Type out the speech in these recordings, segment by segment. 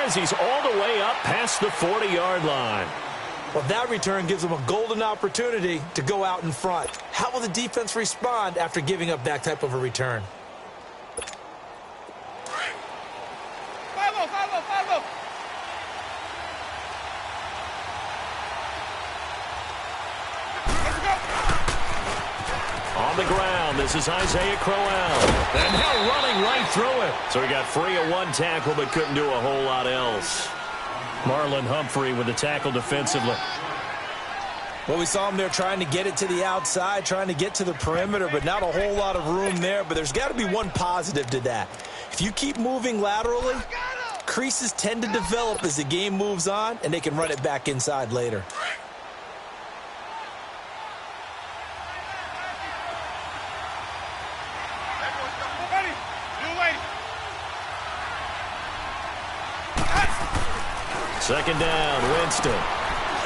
as he's all the way up past the 40-yard line. Well, that return gives them a golden opportunity to go out in front. How will the defense respond after giving up that type of a return? On the ground, this is Isaiah Crowell. And now running right through it. So he got free of one tackle but couldn't do a whole lot else. Marlon Humphrey with the tackle defensively. Well, we saw him there trying to get it to the outside, trying to get to the perimeter, but not a whole lot of room there. But there's got to be one positive to that. If you keep moving laterally, creases tend to develop as the game moves on, and they can run it back inside later. Second down, Winston.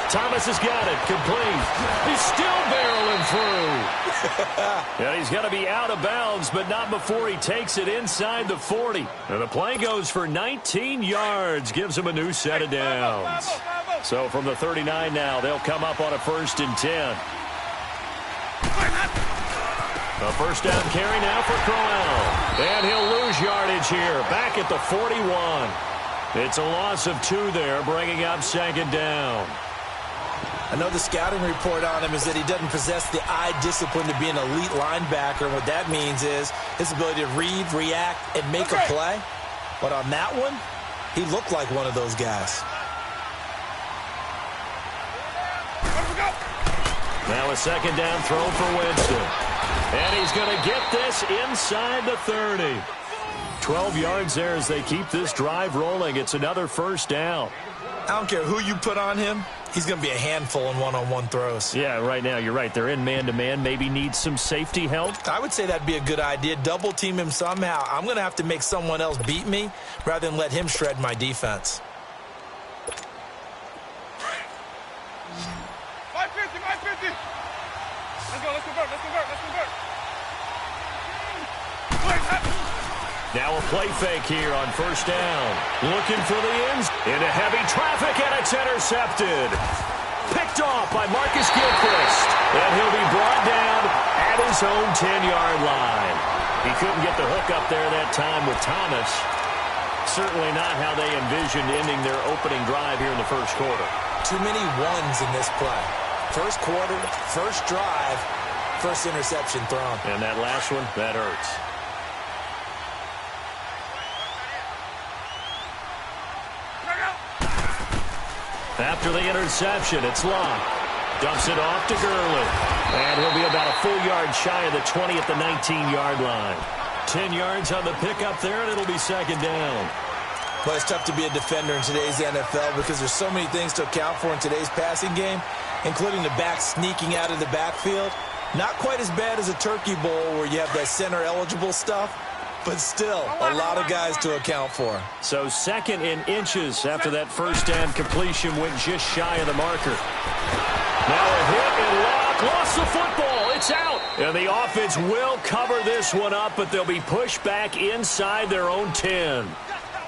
Thomas has got it, complete. He's still barreling through. And he's going to be out of bounds, but not before he takes it inside the 40. And the play goes for 19 yards, gives him a new set of downs. So from the 39 now, they'll come up on a 1st and 10. A first down carry now for Crowell. And he'll lose yardage here, back at the 41. It's a loss of 2 there, bringing up 2nd down. I know the scouting report on him is that he doesn't possess the eye discipline to be an elite linebacker. And what that means is his ability to read, react, and make a play. But on that one, he looked like one of those guys. Now a 2nd down throw for Winston. And he's going to get this inside the 30. 12 yards there as they keep this drive rolling. It's another 1st down. I don't care who you put on him. He's going to be a handful in one-on-one throws. Yeah, right now you're right. They're in man-to-man. Maybe need some safety help. I would say that'd be a good idea. Double team him somehow. I'm going to have to make someone else beat me rather than let him shred my defense. 550. Let's convert. Now a play fake here on 1st down. Looking for the ends. Into heavy traffic, and it's intercepted. Picked off by Marcus Gilchrist. And he'll be brought down at his own 10-yard line. He couldn't get the hook up there that time with Thomas. Certainly not how they envisioned ending their opening drive here in the 1st quarter. Too many ones in this play. 1st quarter, 1st drive, 1st interception thrown. And that last one, that hurts. After the interception, it's Locke. Dumps it off to Gurley. And he'll be about a full yard shy of the 20 at the 19-yard line. 10 yards on the pickup there, and it'll be 2nd down. Well, it's tough to be a defender in today's NFL because there's so many things to account for in today's passing game, including the back sneaking out of the backfield. Not quite as bad as a turkey bowl where you have that center-eligible stuff, but still a lot of guys to account for. So 2nd in inches after that 1st down completion went just shy of the marker. Now a hit and Locke lost the football. It's out. And the offense will cover this one up, but they'll be pushed back inside their own 10.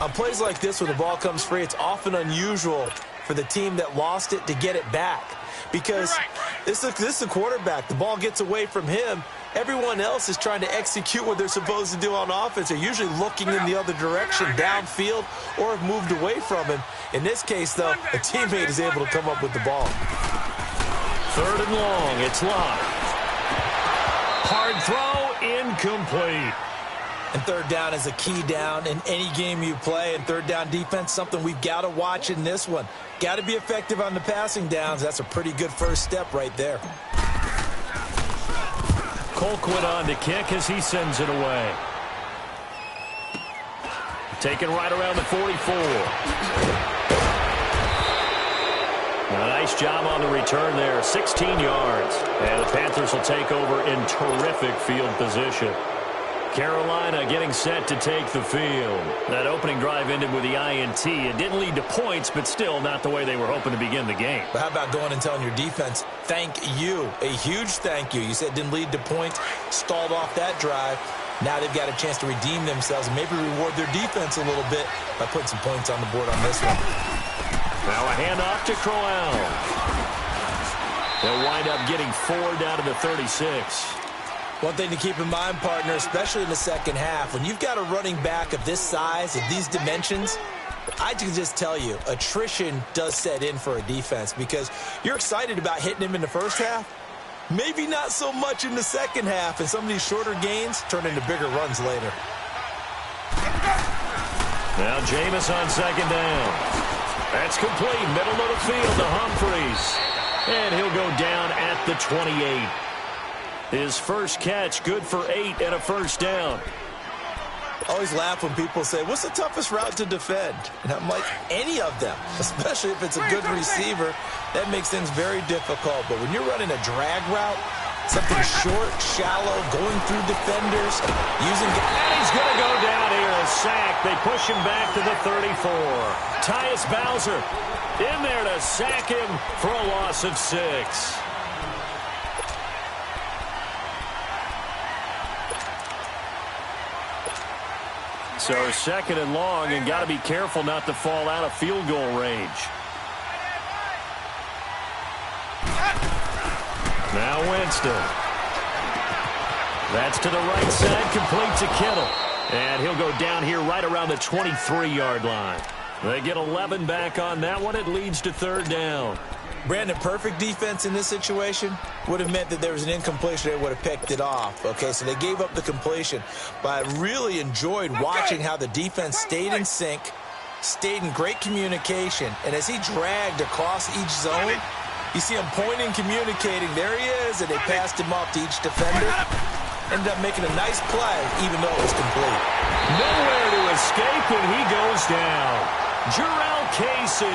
On plays like this where the ball comes free, it's often unusual for the team that lost it to get it back. Because this is the quarterback. The ball gets away from him. Everyone else is trying to execute what they're supposed to do on offense. They're usually looking in the other direction, downfield, or have moved away from him. In this case, though, a teammate is able to come up with the ball. 3rd and long. It's Locke. Hard throw, incomplete. And 3rd down is a key down in any game you play. And 3rd down defense, something we've got to watch in this one. Got to be effective on the passing downs. That's a pretty good first step right there. Colquitt on to kick as he sends it away. Taken right around the 44. A nice job on the return there. 16 yards. And the Panthers will take over in terrific field position. Carolina getting set to take the field. That opening drive ended with the INT. It didn't lead to points, but still not the way they were hoping to begin the game. But how about going and telling your defense, thank you, a huge thank you. You said it didn't lead to points, stalled off that drive. Now they've got a chance to redeem themselves and maybe reward their defense a little bit by putting some points on the board on this one. Now a handoff to Crowell. They'll wind up getting 4 down to the 36. One thing to keep in mind, partner, especially in the second half, when you've got a running back of this size, of these dimensions, I can just tell you, attrition does set in for a defense because you're excited about hitting him in the first half. Maybe not so much in the second half, and some of these shorter gains turn into bigger runs later. Now Jameis on second down. That's complete, middle of the field to Humphries. And he'll go down at the 28. His first catch, good for 8 and a first down. I always laugh when people say, what's the toughest route to defend? And I'm like, any of them, especially if it's a good receiver. That makes things very difficult. But when you're running a drag route, something short, shallow, going through defenders, using... And he's going to go down here, a sack. They push him back to the 34. Tyus Bowser in there to sack him for a loss of 6. So second and long, and got to be careful not to fall out of field goal range. Now Winston. That's to the right side, complete to Kittle. And he'll go down here right around the 23-yard line. They get 11 back on that one. It leads to third down. Brandon, perfect defense in this situation would have meant that there was an incompletion. They would have picked it off. Okay, so they gave up the completion. But I really enjoyed watching how the defense stayed in sync, stayed in great communication. And as he dragged across each zone, you see him pointing, communicating. There he is, and they passed him off to each defender. Ended up making a nice play, even though it was complete. Nowhere to escape, and he goes down. Jarrell Casey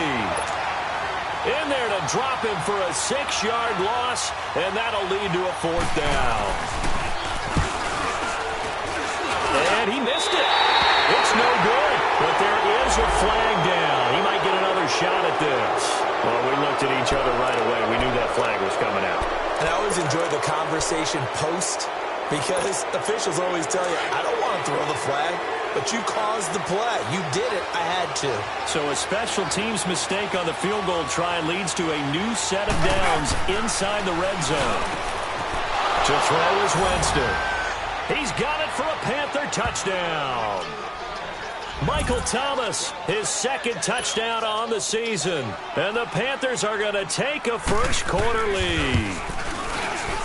in there to drop him for a 6-yard loss, and that'll lead to a fourth down. And he missed it. It's no good, but there is a flag down. He might get another shot at this. Well, we looked at each other right away. We knew that flag was coming out. And I always enjoy the conversation post, because officials always tell you, I don't want to throw the flag, but you caused the play. You did it. I had to. So a special teams mistake on the field goal try leads to a new set of downs inside the red zone. To throw is Winston. He's got it for a Panther touchdown. Michael Thomas, his second touchdown on the season. And the Panthers are going to take a first-quarter lead.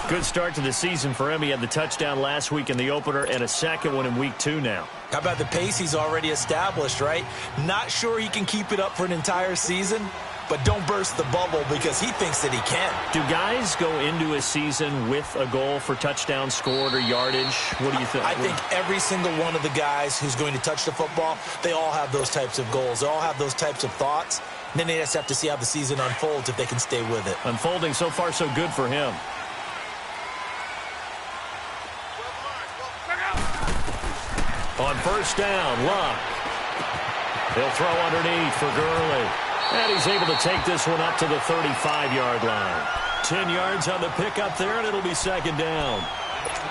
Good start to the season for him. He had the touchdown last week in the opener and a second one in week 2 now. How about the pace he's already established, right? Not sure he can keep it up for an entire season, but don't burst the bubble because he thinks that he can. Do guys go into a season with a goal for touchdowns scored or yardage? What do you think? I think every single one of the guys who's going to touch the football, they all have those types of goals. They all have those types of thoughts. And then they just have to see how the season unfolds if they can stay with it. Unfolding so far so good for him. On first down, Luck. He'll throw underneath for Gurley. And he's able to take this one up to the 35-yard line. 10 yards on the pickup there, and it'll be second down.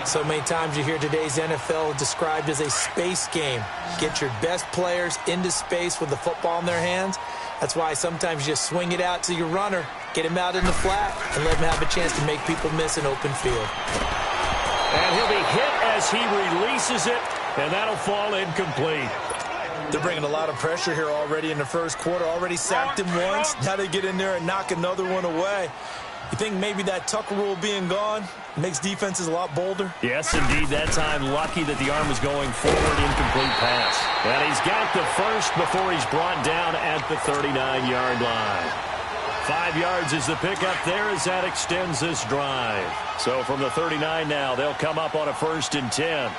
So many times you hear today's NFL described as a space game. Get your best players into space with the football in their hands. That's why sometimes you just swing it out to your runner, get him out in the flat, and let him have a chance to make people miss an open field. And he'll be hit as he releases it, and that'll fall incomplete. They're bringing a lot of pressure here already in the first quarter. Already sacked him once. Now they get in there and knock another one away. You think maybe that Tucker rule being gone makes defenses a lot bolder? Yes, indeed. That time, lucky that the arm was going forward, incomplete pass. And he's got the first before he's brought down at the 39-yard line. 5 yards is the pickup there as that extends this drive. So from the 39 now, they'll come up on a 1st and 10.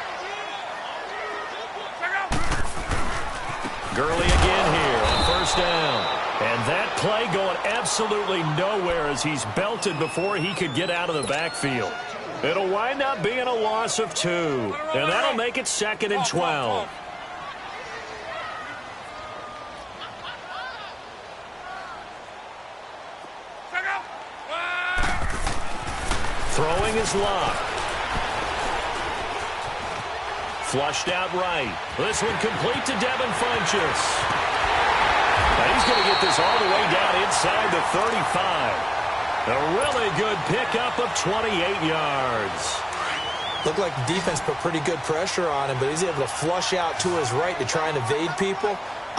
Gurley again here on first down. And that play going absolutely nowhere as he's belted before he could get out of the backfield. It'll wind up being a loss of 2. And that'll make it 2nd and 12. Throwing is Luck. Flushed out right. This one complete to Devin Funchess. Now he's going to get this all the way down inside the 35. A really good pickup of 28 yards. Looked like the defense put pretty good pressure on him, but he's able to flush out to his right to try and evade people.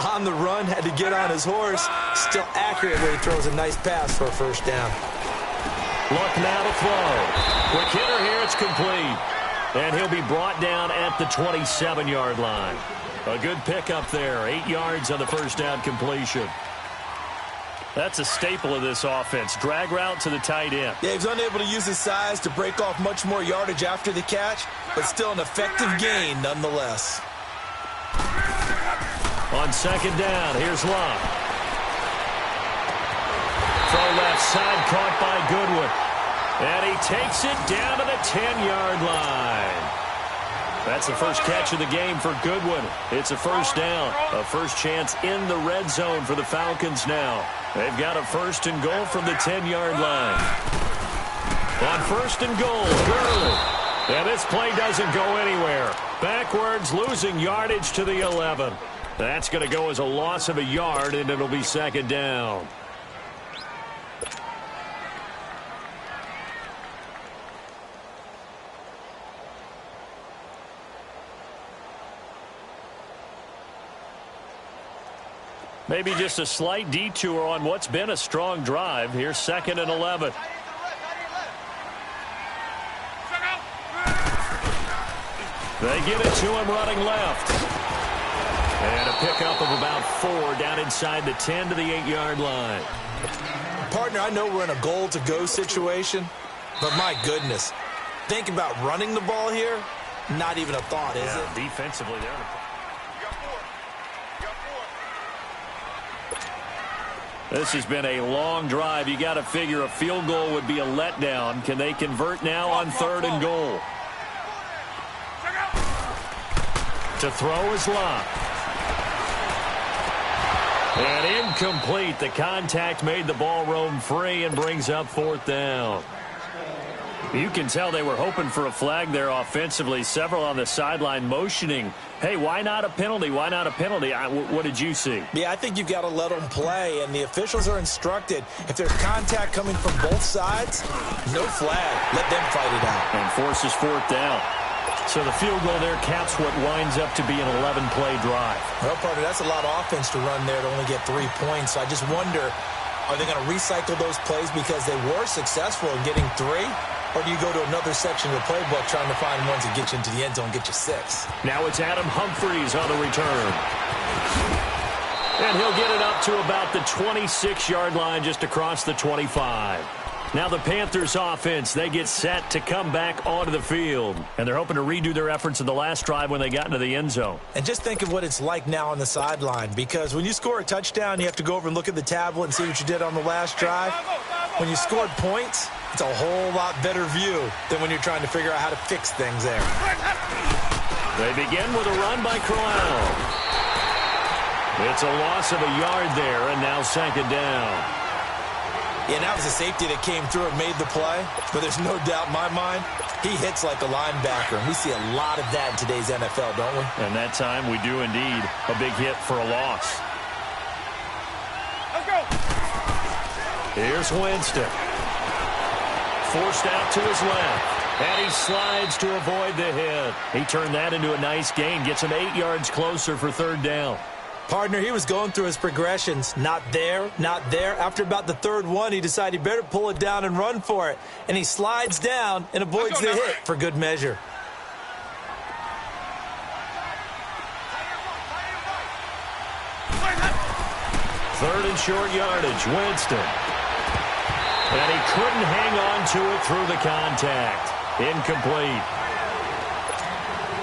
On the run, had to get on his horse. Still accurate when he throws a nice pass for a first down. Look now to throw. Quick hitter here, it's complete. And he'll be brought down at the 27-yard line. A good pickup there. 8 yards on the first down completion. That's a staple of this offense. Drag route to the tight end. Yeah, he was unable to use his size to break off much more yardage after the catch, but still an effective gain nonetheless. On second down, here's Love. Throw left side, caught by Goodwin. And he takes it down to the 10-yard line. That's the first catch of the game for Goodwin. It's a first down. A first chance in the red zone for the Falcons now. They've got a first and goal from the 10-yard line. On first and goal, Gurley. And this play doesn't go anywhere. Backwards, losing yardage to the 11. That's going to go as a loss of a yard, and it'll be second down. Maybe just a slight detour on what's been a strong drive. Here's second and 11. They get it to him running left. And a pickup of about 4 down inside the 10 to the 8-yard line. Partner, I know we're in a goal-to-go situation, but my goodness, think about running the ball here. Not even a thought, is it? Defensively, they're This has been a long drive. You got to figure a field goal would be a letdown. Can they convert now on third and goal? To throw is Love. And incomplete. The contact made the ball roam free and brings up fourth down. You can tell they were hoping for a flag there offensively. Several on the sideline motioning. Hey, why not a penalty? Why not a penalty? What did you see? Yeah, I think you've got to let them play, and the officials are instructed. If there's contact coming from both sides, no flag. Let them fight it out. And forces fourth down. So the field goal there caps what winds up to be an 11-play drive. Well, partner, that's a lot of offense to run there to only get 3 points. So I just wonder, are they going to recycle those plays because they were successful in getting 3? Or do you go to another section of the playbook trying to find ones that get you into the end zone and get you 6? Now it's Adam Humphries on the return. And he'll get it up to about the 26-yard line just across the 25. Now the Panthers offense, they get set to come back onto the field. And they're hoping to redo their efforts in the last drive when they got into the end zone. And just think of what it's like now on the sideline. Because when you score a touchdown, you have to go over and look at the tablet and see what you did on the last drive. When you scored points, it's a whole lot better view than when you're trying to figure out how to fix things there. They begin with a run by Crowell. It's a loss of a yard there, and now second down. Yeah, that was a safety that came through and made the play. But there's no doubt in my mind, he hits like a linebacker. And we see a lot of that in today's NFL, don't we? And that time we do indeed. A big hit for a loss. Let's go. Here's Winston. Forced out to his left. And he slides to avoid the hit. He turned that into a nice gain. Gets him 8 yards closer for third down. Partner, he was going through his progressions. Not there, not there. After about the third one, he decided he better pull it down and run for it. And he slides down and avoids the hit for good measure. Third and short yardage, Winston. And he couldn't hang on to it through the contact. Incomplete.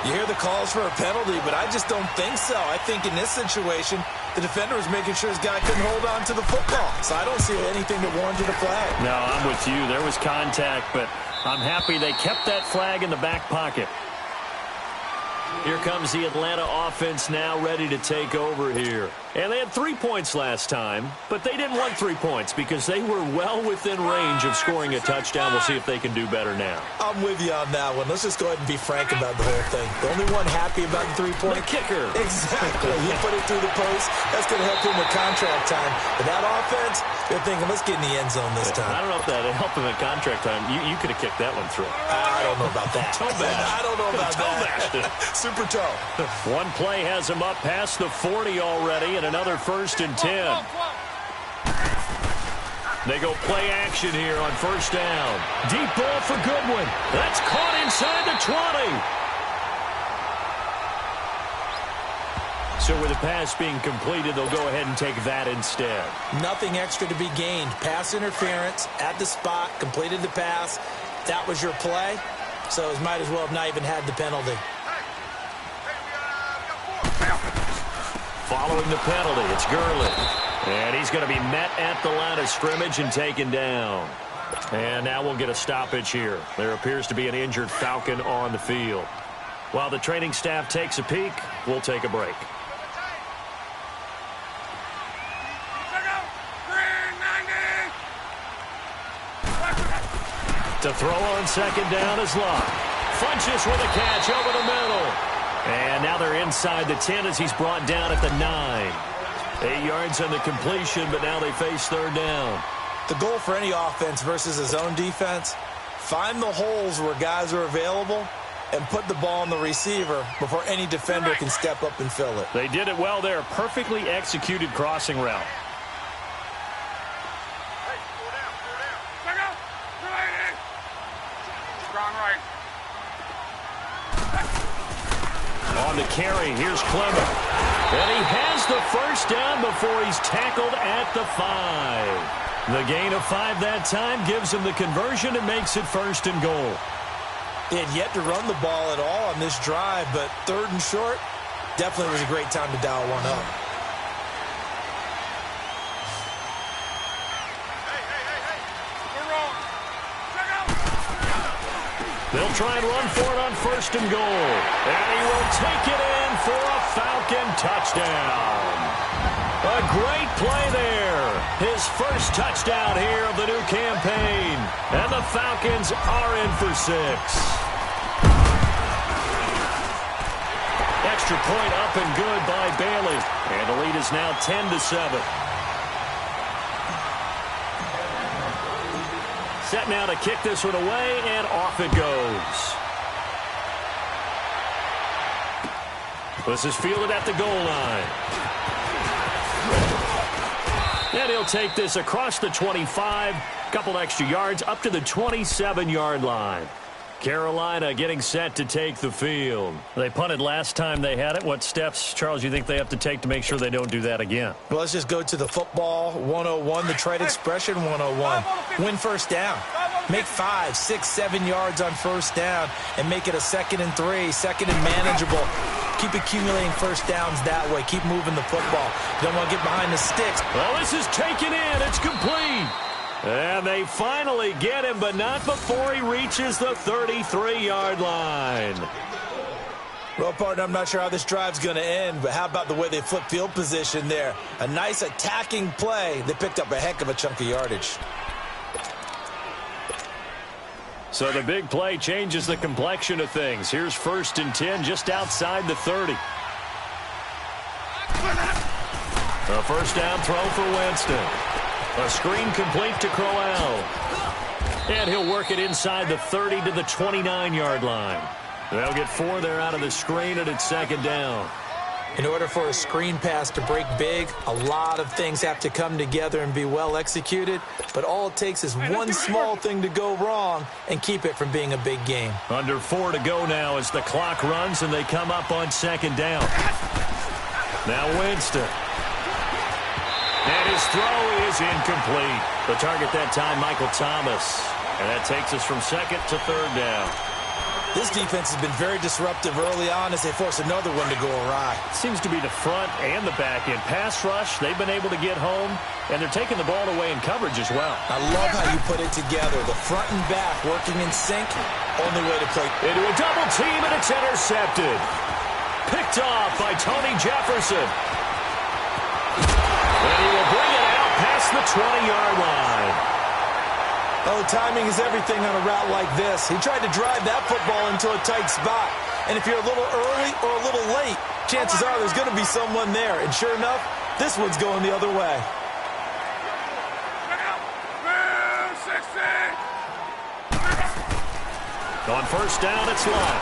You hear the calls for a penalty, but I just don't think so. I think in this situation, the defender was making sure his guy couldn't hold on to the football. So I don't see anything that warranted a flag. No, I'm with you. There was contact, but I'm happy they kept that flag in the back pocket. Here comes the Atlanta offense now ready to take over here. And they had 3 points last time, but they didn't want 3 points because they were well within range of scoring a touchdown. We'll see if they can do better now. I'm with you on that one. Let's just go ahead and be frank about the whole thing. The only one happy about the 3-point. The kicker. Exactly. He put it through the post. That's going to help him with contract time. But that offense, they're thinking, let's get in the end zone this time. I don't know if that helped him at contract time. You could have kicked that one through. I don't know about that. Toe bash. I don't know about that. Super toe. One play has him up past the 40 already, and another 1st and 10. They go play action here on 1st down. Deep ball for Goodwin. That's caught inside the 20. So with the pass being completed, they'll go ahead and take that instead. Nothing extra to be gained. Pass interference at the spot, completed the pass. That was your play, so it might as well have not even had the penalty. Following the penalty, it's Gurley. And he's going to be met at the line of scrimmage and taken down. And now we'll get a stoppage here. There appears to be an injured Falcon on the field. While the training staff takes a peek, we'll take a break. To throw on 2nd down is Luck. Funches with a catch over the middle. And now they're inside the 10 as he's brought down at the 9. 8 yards on the completion, but now they face 3rd down. The goal for any offense versus a zone defense, find the holes where guys are available and put the ball on the receiver before any defender can step up and fill it. They did it well there. Perfectly executed crossing route. On the carry, here's Clement. And he has the 1st down before he's tackled at the 5. The gain of 5 that time gives him the conversion and makes it 1st and goal. They had yet to run the ball at all on this drive, but 3rd and short definitely was a great time to dial one up. They'll try and run for it on 1st and goal. And he will take it in for a Falcon touchdown. A great play there. His 1st touchdown here of the new campaign. And the Falcons are in for 6. Extra point up and good by Bailey. And the lead is now 10-7. Set now to kick this one away, and off it goes. This is fielded at the goal line. And he'll take this across the 25, couple extra yards up to the 27-yard line. Carolina getting set to take the field. They punted last time they had it. What steps, Charles, you think they have to take to make sure they don't do that again? Well, let's just go to the football 101, the trade expression 101. Win 1st down. Make 5, 6, 7 yards on 1st down and make it a 2nd and 3, 2nd and manageable. Keep accumulating 1st downs that way. Keep moving the football. You don't want to get behind the sticks. Well, this is taken in. It's complete. And they finally get him, but not before he reaches the 33-yard line. Well, partner, I'm not sure how this drive's going to end, but how about the way they flip field position there? A nice attacking play. They picked up a heck of a chunk of yardage. So the big play changes the complexion of things. Here's 1st and 10 just outside the 30. A 1st down throw for Winston. A screen complete to Crowell. And he'll work it inside the 30 to the 29-yard line. They'll get 4 there out of the screen, and it's 2nd down. In order for a screen pass to break big, a lot of things have to come together and be well executed. But all it takes is one small thing to go wrong and keep it from being a big game. Under 4 to go now as the clock runs, and they come up on 2nd down. Now Winston. And his throw is incomplete. The target that time, Michael Thomas. And that takes us from 2nd to 3rd down. This defense has been very disruptive early on as they force another one to go awry. Seems to be the front and the back end. Pass rush, they've been able to get home, and they're taking the ball away in coverage as well. I love how you put it together. The front and back working in sync, only way to play. Into a double team, and it's intercepted. Picked off by Tony Jefferson. 20-yard line. Oh, timing is everything on a route like this. He tried to drive that football into a tight spot. And if you're a little early or a little late, chances are there's going to be someone there. And sure enough, this one's going the other way. On first down, it's Lott.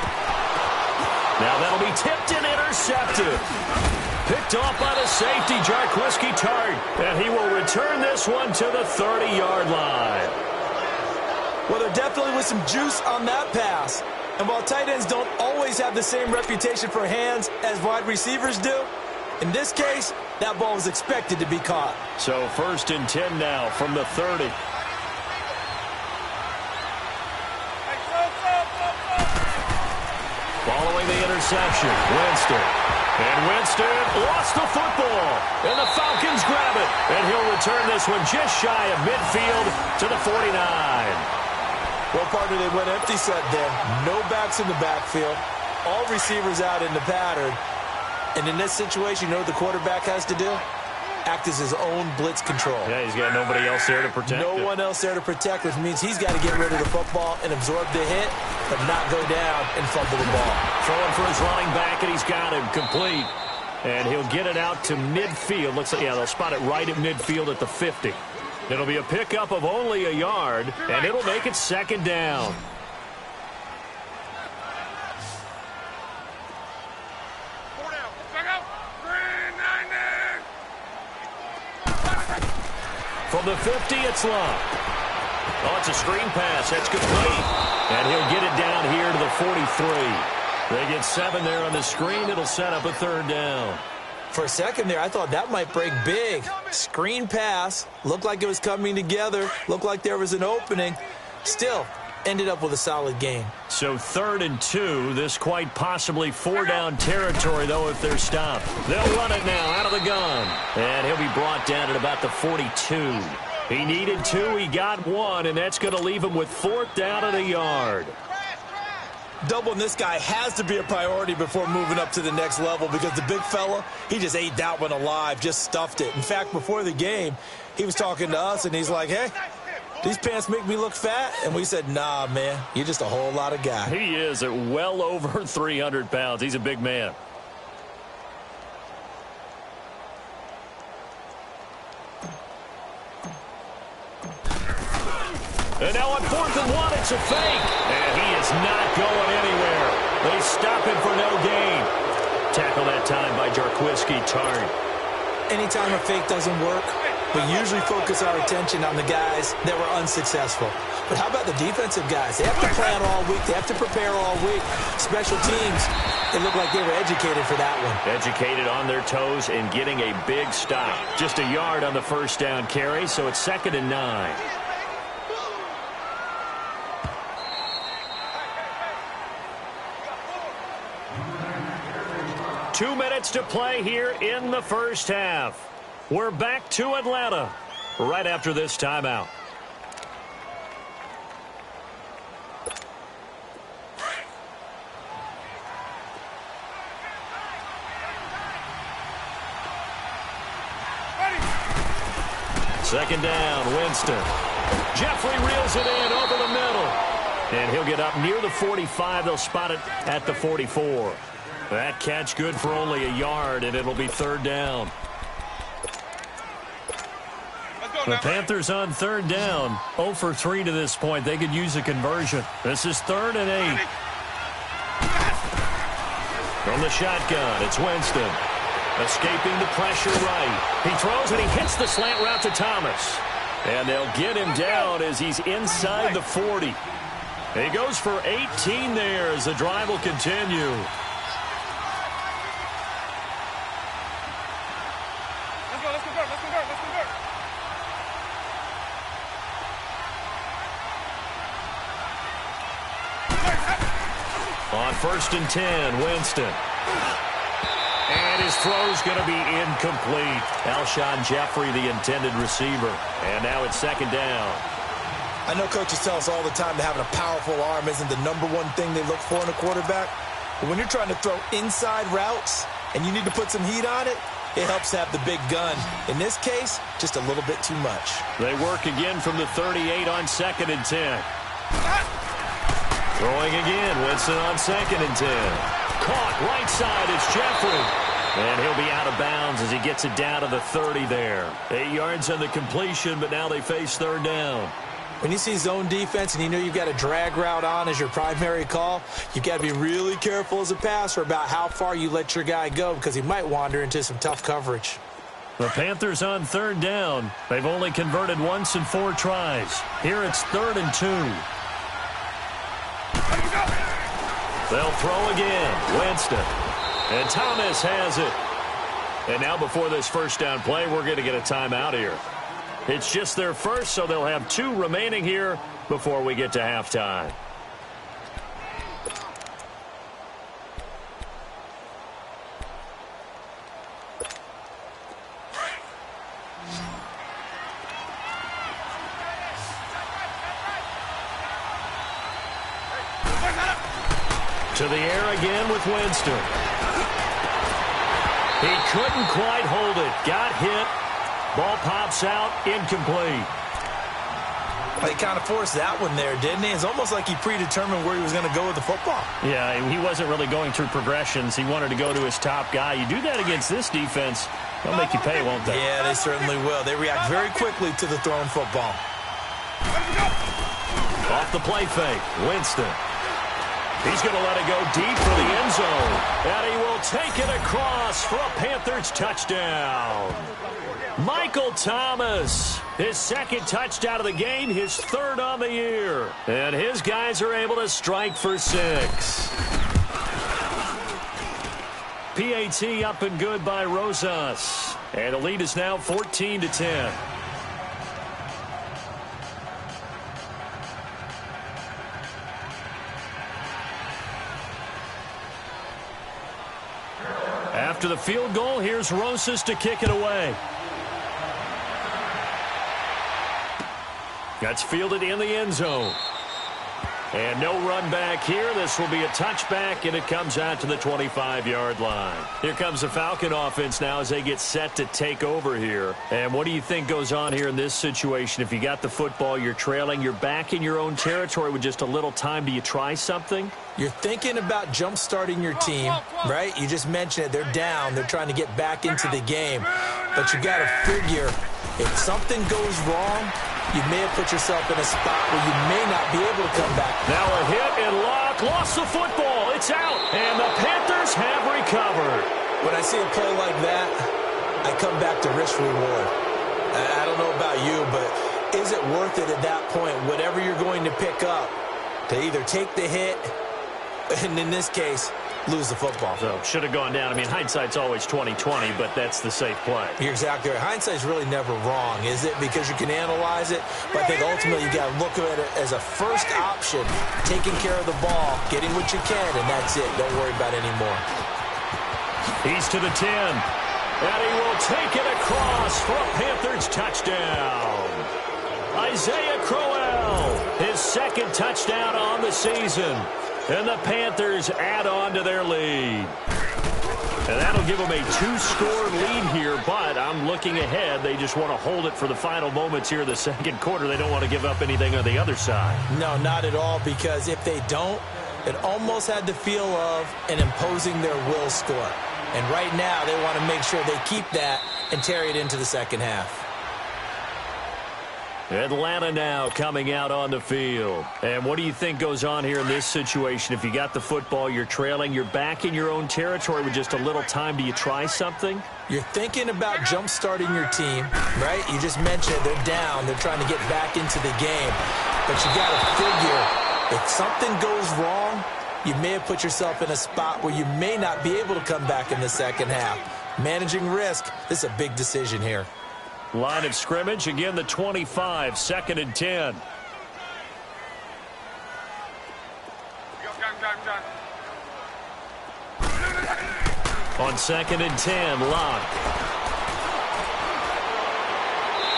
Now that'll be tipped and intercepted. Picked off by the safety, Jarquiski Tart. And he will return this one to the 30-yard line. Well, there definitely was some juice on that pass. And while tight ends don't always have the same reputation for hands as wide receivers do, in this case, that ball was expected to be caught. So 1st and 10 now from the 30. Following the interception, Winston. And Winston lost the football. And the Falcons grab it. And he'll return this one just shy of midfield to the 49. Well, partner, they went empty set there. No backs in the backfield. All receivers out in the pattern. And in this situation, you know what the quarterback has to do? Act as his own blitz control. Yeah, he's got nobody else there to protect No one else there to protect, which means he's got to get rid of the football and absorb the hit, but not go down and fumble the ball. Throwing for his running back, and he's got him complete. And he'll get it out to midfield. Looks like, yeah, they'll spot it right at midfield at the 50. It'll be a pickup of only a yard, and it'll make it 2nd down. From the 50, it's Lott. Oh, it's a screen pass. That's complete. And he'll get it down here to the 43. They get 7 there on the screen. It'll set up a 3rd down. For a second there, I thought that might break big. Screen pass. Looked like it was coming together. Looked like there was an opening. Still, ended up with a solid game. So 3rd and 2. This quite possibly 4-down territory, though, if they're stopped. They'll run it now out of the gun. And he'll be brought down at about the 42. He needed 2. He got 1, and that's going to leave him with 4th down and a yard. Doubling this guy has to be a priority before moving up to the next level because the big fella, he just ate that one alive, just stuffed it. In fact, before the game, he was talking to us, and he's like, hey, these pants make me look fat? And we said, nah, man, you're just a whole lot of guy. He is at well over 300 pounds. He's a big man. And now on 4th and 1, it's a fake. And he is not going anywhere. They stop him for no gain. Tackle that time by Jarquiski Tart. Anytime a fake doesn't work, we usually focus our attention on the guys that were unsuccessful. But how about the defensive guys? They have to plan all week. They have to prepare all week. Special teams, it looked like they were educated for that one. Educated on their toes and getting a big stop. Just a yard on the 1st down carry, so it's 2nd and 9. 2 minutes to play here in the 1st half. We're back to Atlanta right after this timeout. Second down, Winston. Jeffrey reels it in over the middle. And he'll get up near the 45. They'll spot it at the 44. That catch good for only a yard, and it'll be 3rd down. The Panthers on 3rd down. 0 for 3 to this point. They could use a conversion. This is 3rd and 8. From the shotgun, it's Winston. Escaping the pressure right. He throws and he hits the slant route to Thomas. And they'll get him down as he's inside the 40. He goes for 18 there as the drive will continue. Let's convert. On 1st and 10, Winston. And his throw's going to be incomplete. Alshon Jeffrey, the intended receiver. And now it's 2nd down. I know coaches tell us all the time that having a powerful arm isn't the #1 thing they look for in a quarterback. But when you're trying to throw inside routes and you need to put some heat on it, it helps have the big gun. In this case, just a little bit too much. They work again from the 38 on 2nd and 10. Throwing again, Winston on 2nd and 10. Caught right side, it's Jeffrey. And he'll be out of bounds as he gets it down to the 30 there. 8 yards on the completion, but now they face 3rd down. When you see zone defense and you know you've got a drag route on as your primary call, you've got to be really careful as a passer about how far you let your guy go because he might wander into some tough coverage. The Panthers on 3rd down. They've only converted once in 4 tries. Here it's 3rd and 2. They'll throw again. Winston. And Thomas has it. And now before this first down play, we're going to get a timeout here. It's just their first, so they'll have 2 remaining here before we get to halftime. To the air again with Winston. He couldn't quite hold it. Got hit. Ball pops out. Incomplete. He kind of forced that one there, didn't he? It's almost like he predetermined where he was going to go with the football. Yeah, he wasn't really going through progressions. He wanted to go to his top guy. You do that against this defense, they'll make you pay, won't they? Yeah, they certainly will. They react very quickly to the thrown football. Off the play fake. Winston. He's going to let it go deep for the end zone. And he will take it across for a Panthers touchdown. Michael Thomas, his 2nd touchdown of the game, his 3rd on the year. And his guys are able to strike for 6. PAT up and good by Rosas. And the lead is now 14-10. After the field goal, here's Rosas to kick it away. That's fielded in the end zone. And no run back here. This will be a touchback, and it comes out to the 25-yard line. Here comes the Falcon offense now as they get set to take over here. And what do you think goes on here in this situation? If you got the football, you're trailing, you're back in your own territory with just a little time. Do you try something? You're thinking about jump-starting your team, right? You just mentioned it. They're down. They're trying to get back into the game. But you got to figure if something goes wrong, you may have put yourself in a spot where you may not be able to come back. Now a hit and Locke lost the football. It's out, and the Panthers have recovered. When I see a play like that, I come back to risk reward. I don't know about you, but is it worth it at that point, whatever you're going to pick up, to either take the hit, and in this case, lose the football? So should have gone down. I mean, hindsight's always 20/20, but that's the safe play. You're exactly right. Hindsight's really never wrong, is it? Because you can analyze it, but I think ultimately you got to look at it as a first option, taking care of the ball, getting what you can, and that's it. Don't worry about it anymore. He's to the 10, and he will take it across for a Panthers touchdown. Isaiah Crowell, his 2nd touchdown on the season. And the Panthers add on to their lead. And that'll give them a 2-score lead here, but I'm looking ahead. They just want to hold it for the final moments here in the 2nd quarter. They don't want to give up anything on the other side. No, not at all, because if they don't, it almost had the feel of an imposing their will score. And right now, they want to make sure they keep that and carry it into the 2nd half. Atlanta now coming out on the field. And what do you think goes on here in this situation? If you got the football, you're trailing, you're back in your own territory with just a little time. Do you try something? You're thinking about jump-starting your team, right? You just mentioned it. They're down. They're trying to get back into the game. But you got to figure, if something goes wrong, you may have put yourself in a spot where you may not be able to come back in the 2nd half. Managing risk, this is a big decision here. Line of scrimmage, again the 25, 2nd and 10. On 2nd and 10, Locke.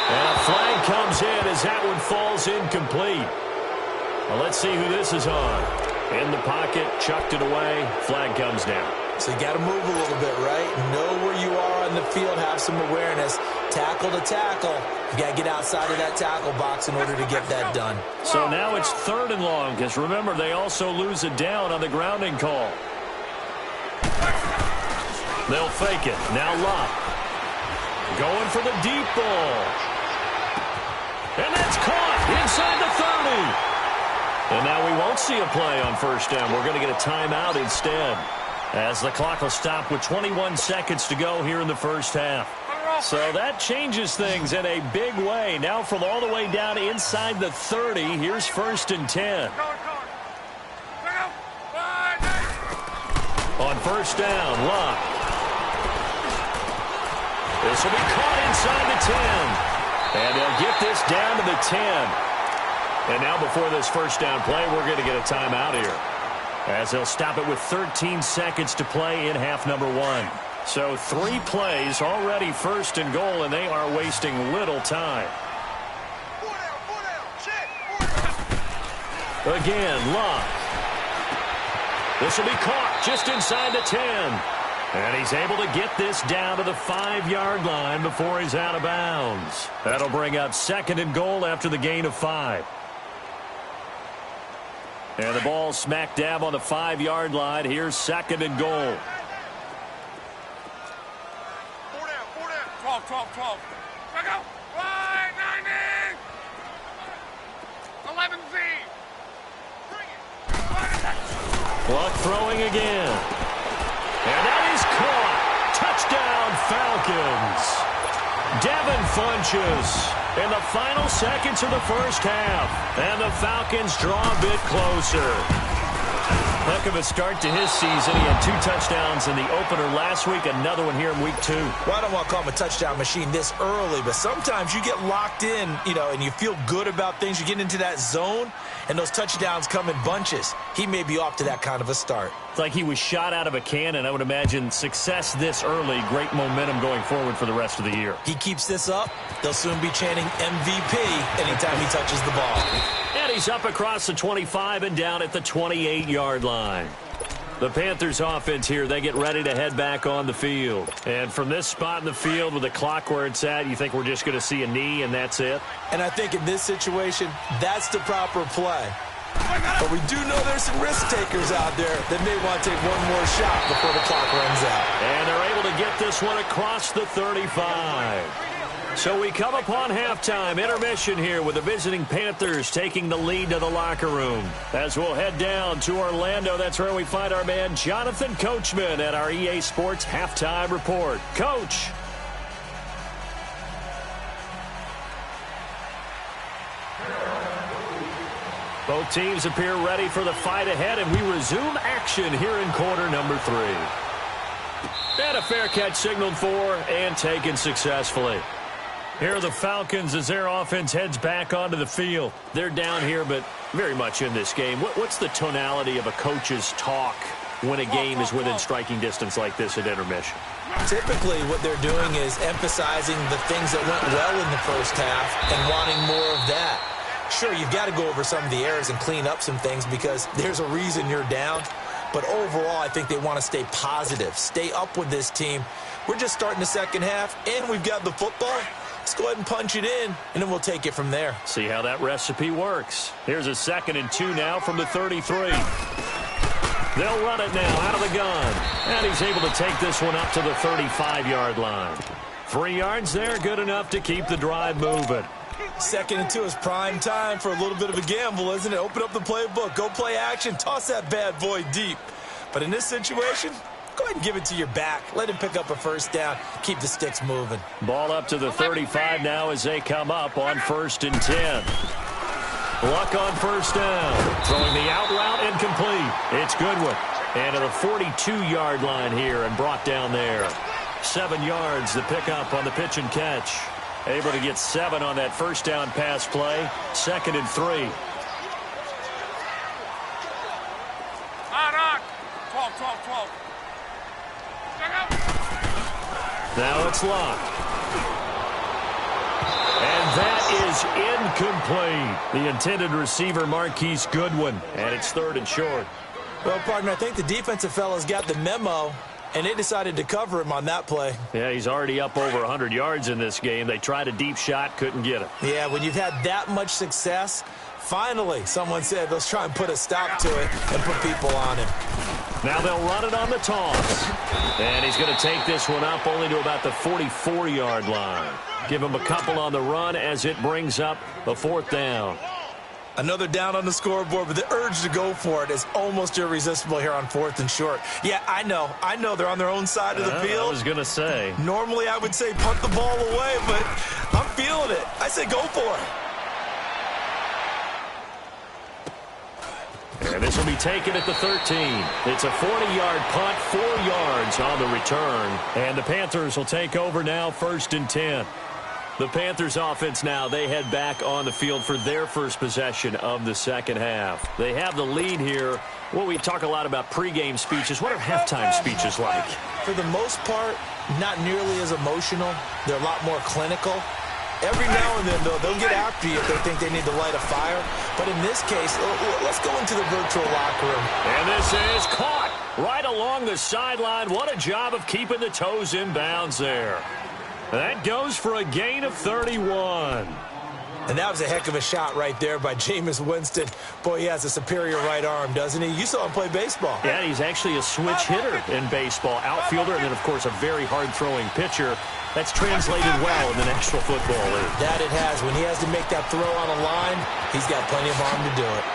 And a flag comes in as that one falls incomplete. Well, let's see who this is on. In the pocket, chucked it away, flag comes down. So you got to move a little bit, right? Know where you are on the field, have some awareness. Tackle to tackle. You got to get outside of that tackle box in order to get that done. So now it's 3rd and long, because remember, they also lose it down on the grounding call. They'll fake it. Now Locke. Going for the deep ball. And that's caught inside the 30. And now we won't see a play on 1st down. We're going to get a timeout instead, as the clock will stop with 21 seconds to go here in the 1st half. So that changes things in a big way. Now from all the way down inside the 30, here's 1st and 10. On 1st down, Locke. This will be caught inside the 10. And they'll get this down to the 10. And now before this 1st down play, we're going to get a timeout here, as they'll stop it with 13 seconds to play in half number 1. So 3 plays already 1st and goal, and they are wasting little time. Again, Locke. This will be caught just inside the 10. And he's able to get this down to the 5-yard line before he's out of bounds. That'll bring up 2nd and goal after the gain of 5. And the ball smack dab on the 5-yard line. Here's 2nd and goal. 12. Go, go. 190. 11Z. Bring it. Luck throwing again. And that is caught. Touchdown, Falcons. Devin Funchess in the final seconds of the 1st half. And the Falcons draw a bit closer. Heck of a start to his season. He had 2 touchdowns in the opener last week, another one here in week 2. Well, I don't want to call him a touchdown machine this early, but sometimes you get locked in, and you feel good about things. You get into that zone, and those touchdowns come in bunches. He may be off to that kind of a start. It's like he was shot out of a cannon. I would imagine success this early, great momentum going forward for the rest of the year. He keeps this up, they'll soon be chanting MVP anytime he touches the ball. And he's up across the 25 and down at the 28-yard line. The Panthers offense here, they get ready to head back on the field. And from this spot in the field with the clock where it's at, you think we're just going to see a knee and that's it? And I think in this situation, that's the proper play. But we do know there's some risk takers out there that may want to take one more shot before the clock runs out. And they're able to get this one across the 35. So we come upon halftime intermission here with the visiting Panthers taking the lead to the locker room. As we'll head down to Orlando, that's where we find our man Jonathan Coachman at our EA Sports Halftime Report. Coach. Both teams appear ready for the fight ahead, and we resume action here in quarter number 3. And a fair catch signaled for and taken successfully. Here are the Falcons as their offense heads back onto the field. They're down here, but very much in this game. What's the tonality of a coach's talk when a game is within striking distance like this at intermission? Typically, what they're doing is emphasizing the things that went well in the 1st half and wanting more of that. Sure, you've got to go over some of the errors and clean up some things because there's a reason you're down. But overall, I think they want to stay positive, stay up with this team. We're just starting the 2nd half, and we've got the football. Let's go ahead and punch it in, and then we'll take it from there. See how that recipe works. Here's a 2nd and 2 now from the 33. They'll run it now out of the gun. And he's able to take this one up to the 35-yard line. 3 yards there, good enough to keep the drive moving. 2nd and 2 is prime time for a little bit of a gamble, isn't it? Open up the playbook, go play action, toss that bad boy deep. But in this situation, go ahead and give it to your back. Let him pick up a 1st down. Keep the sticks moving. Ball up to the 35 now as they come up on 1st and 10. Luck on 1st down. Throwing the out route incomplete. It's Goodwin. And to the 42-yard line here and brought down there. 7 yards the pickup on the pitch and catch. Able to get 7 on that 1st down pass play. 2nd and 3. On. 12. Now it's locked. And that is incomplete. The intended receiver, Marquise Goodwin. And it's 3rd and short. Well, partner, I think the defensive fella's got the memo. and they decided to cover him on that play. Yeah, he's already up over 100 yards in this game. They tried a deep shot, couldn't get it. Yeah, when you've had that much success, finally someone said, let's try and put a stop to it and put people on him. Now they'll run it on the toss. And he's going to take this one up only to about the 44-yard line. Give him a couple on the run as it brings up the 4th down. Another down on the scoreboard, but the urge to go for it is almost irresistible here on 4th and short. Yeah, I know they're on their own side of the field. I was going to say. Normally I would say punt the ball away, but I'm feeling it. I say go for it. And this will be taken at the 13. It's a 40-yard punt, 4 yards on the return. And the Panthers will take over now, 1st and 10. The Panthers offense now, they head back on the field for their first possession of the second half. They have the lead here. Well, we talk a lot about pregame speeches. What are halftime speeches like? For the most part, not nearly as emotional. They're a lot more clinical. Every now and then, though, they'll get after you if they think they need to light a fire. But in this case, let's go into the virtual locker room. And this is caught right along the sideline. What a job of keeping the toes in bounds there. That goes for a gain of 31. And that was a heck of a shot right there by Jameis Winston. Boy, he has a superior right arm, doesn't he? You saw him play baseball. Yeah, he's actually a switch hitter in baseball. Outfielder, and then, of course, a very hard-throwing pitcher. That's translated well in the National Football League. That it has. When he has to make that throw on a line, he's got plenty of arm to do it.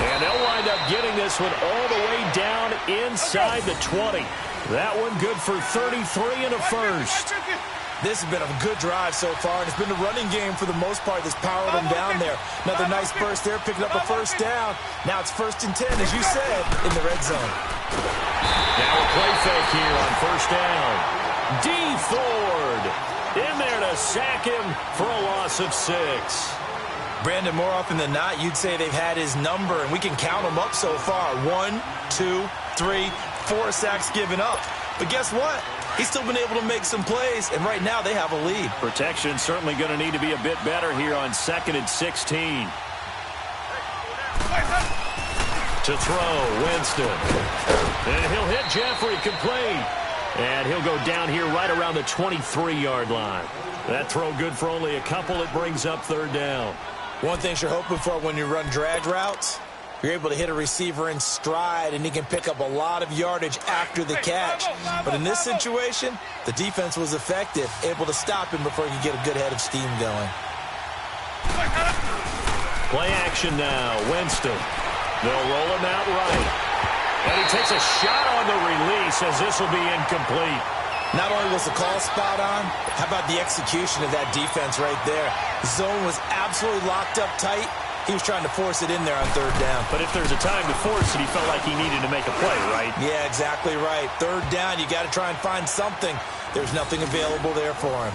And they'll wind up getting this one all the way down inside the 20. That one good for 33 and a first. This has been a good drive so far, and it's been the running game for the most part that's powered them down there. Another nice burst there, picking up a first down. Now it's 1st and 10, as you said, in the red zone. Now a play fake here on 1st down. D. Ford in there to sack him for a loss of 6. Brandon, more often than not, you'd say they've had his number, and we can count them up so far. 1, 2, 3, 4 sacks given up. But guess what? He's still been able to make some plays, and right now they have a lead. Protection certainly going to need to be a bit better here on 2nd and 16. To throw, Winston. And he'll hit Jeffrey complete. And he'll go down here right around the 23-yard line. That throw good for only a couple. It brings up 3rd down. One thing you're hoping for when you run drag routes, you're able to hit a receiver in stride, and he can pick up a lot of yardage after the catch. But in this situation, the defense was effective, able to stop him before he could get a good head of steam going. Play action now. Winston. They'll roll him out right. And he takes a shot on the release as this will be incomplete. Not only was the call spot on, how about the execution of that defense right there? The zone was absolutely locked up tight. He was trying to force it in there on 3rd down. But if there's a time to force it, he felt like he needed to make a play, right? Yeah, exactly right. 3rd down, you got to try and find something. There's nothing available there for him.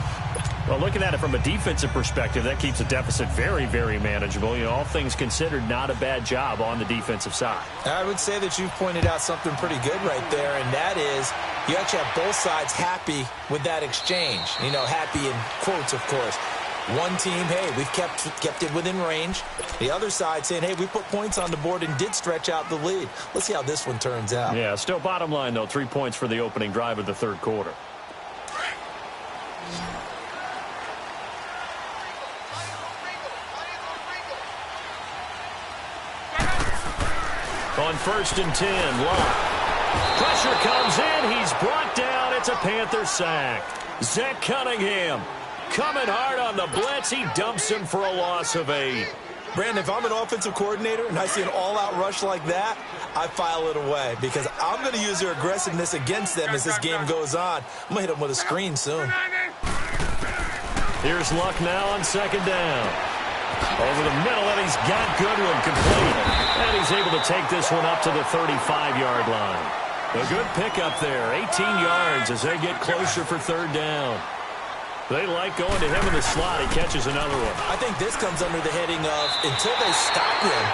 Well, looking at it from a defensive perspective, that keeps the deficit very, very manageable. You know, all things considered, not a bad job on the defensive side. I would say that you've pointed out something pretty good right there, and that is you actually have both sides happy with that exchange. You know, happy in quotes, of course. One team, hey, we've kept it within range. The other side saying, hey, we put points on the board and did stretch out the lead. Let's see how this one turns out. Yeah, still bottom line, though, 3 points for the opening drive of the 3rd quarter. On 1st and 10, Locke. Pressure comes in. He's brought down. It's a Panther sack. Zach Cunningham coming hard on the blitz. He dumps him for a loss of 8. Brandon, if I'm an offensive coordinator and I see an all-out rush like that, I file it away because I'm going to use their aggressiveness against them as this game goes on. I'm going to hit them with a screen soon. Here's Luck now on 2nd down. Over the middle, and he's got Goodwin complete. And he's able to take this one up to the 35-yard line. A good pickup there, 18 yards as they get closer for 3rd down. They like going to him in the slot. He catches another one. I think this comes under the heading of until they stop him,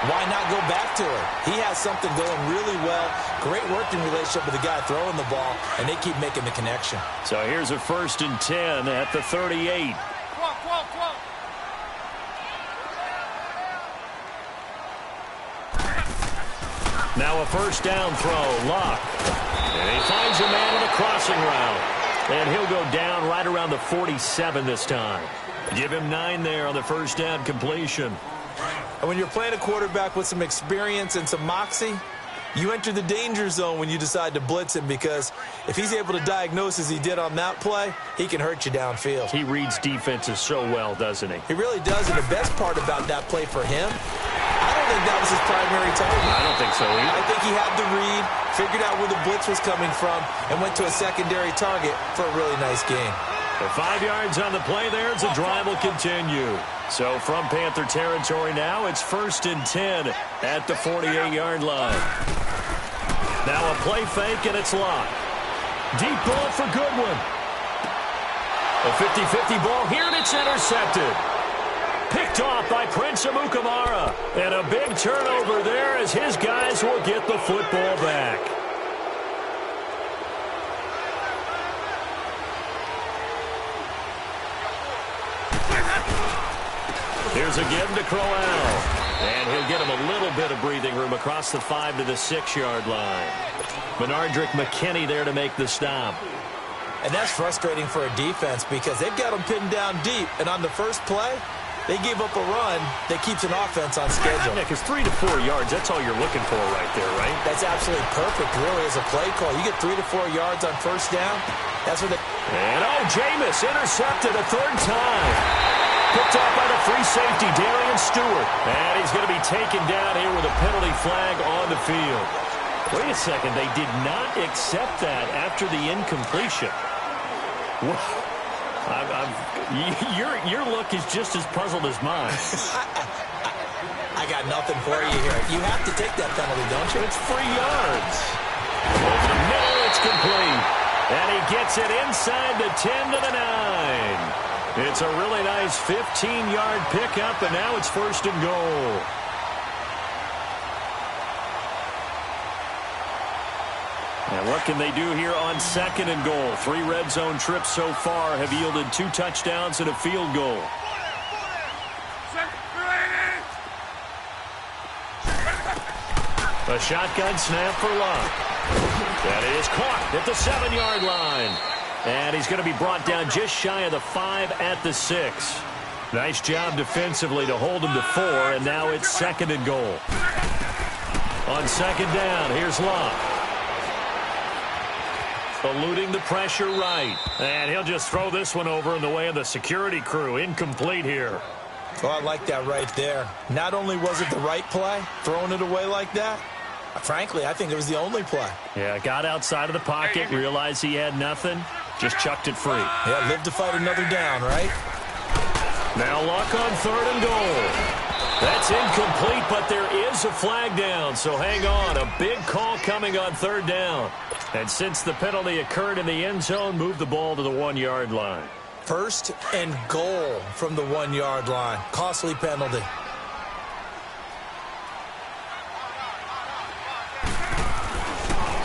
why not go back to it? He has something going really well. Great working relationship with the guy throwing the ball, and they keep making the connection. So here's a 1st and 10 at the 38. 12. Now a first down throw, Luck. And he finds a man on the crossing route. And he'll go down right around the 47 this time. Give him 9 there on the first down completion. And when you're playing a quarterback with some experience and some moxie, you enter the danger zone when you decide to blitz him, because if he's able to diagnose as he did on that play, he can hurt you downfield. He reads defenses so well, doesn't he? He really does, and the best part about that play for him, I don't think that was his primary target. I don't think so either. I think he had the read, figured out where the blitz was coming from, and went to a secondary target for a really nice gain. The 5 yards on the play there as the drive will continue. So from Panther territory now, it's 1st and 10 at the 48-yard line. Now a play fake, and it's Locke. Deep ball for Goodwin. A 50-50 ball here, and it's intercepted. Picked off by Prince Amukamara. And a big turnover there as his guys will get the football back. Here's again to Crowell. And he'll get him a little bit of breathing room across the 5 to the 6-yard line. Benardrick McKinney there to make the stop. And that's frustrating for a defense because they've got him pinned down deep. And on the first play, they gave up a run that keeps an offense on schedule. Nick, it's 3 to 4 yards. That's all you're looking for right there, right? That's absolutely perfect, really, as a play call. You get 3 to 4 yards on first down. That's what they... And, Jameis intercepted a 3rd time. Picked off by the free safety, Darian Stewart. And he's going to be taken down here with a penalty flag on the field. Wait a second. They did not accept that after the incompletion. Your look is just as puzzled as mine. I got nothing for you here. You have to take that penalty, don't you? It's 3 yards. Over the middle, it's complete. And he gets it inside the 10 to the 9. It's a really nice 15-yard pickup, and now it's 1st and goal. And what can they do here on 2nd and goal? 3 red zone trips so far have yielded 2 touchdowns and a field goal. A shotgun snap for Locke. That is caught at the 7-yard line. And he's going to be brought down just shy of the 5 at the 6. Nice job defensively to hold him to 4, and now it's 2nd and goal. On 2nd down, here's Locke. Eluding the pressure right. And he'll just throw this one over in the way of the security crew. Incomplete here. Oh, I like that right there. Not only was it the right play, throwing it away like that, frankly, I think it was the only play. Yeah, got outside of the pocket, realized he had nothing, just chucked it free. Yeah, live to fight another down, right? Now Luck on 3rd and goal. That's incomplete, but there is a flag down, so hang on. A big call coming on 3rd down. And since the penalty occurred in the end zone, move the ball to the 1-yard line. 1st and goal from the 1-yard line. Costly penalty.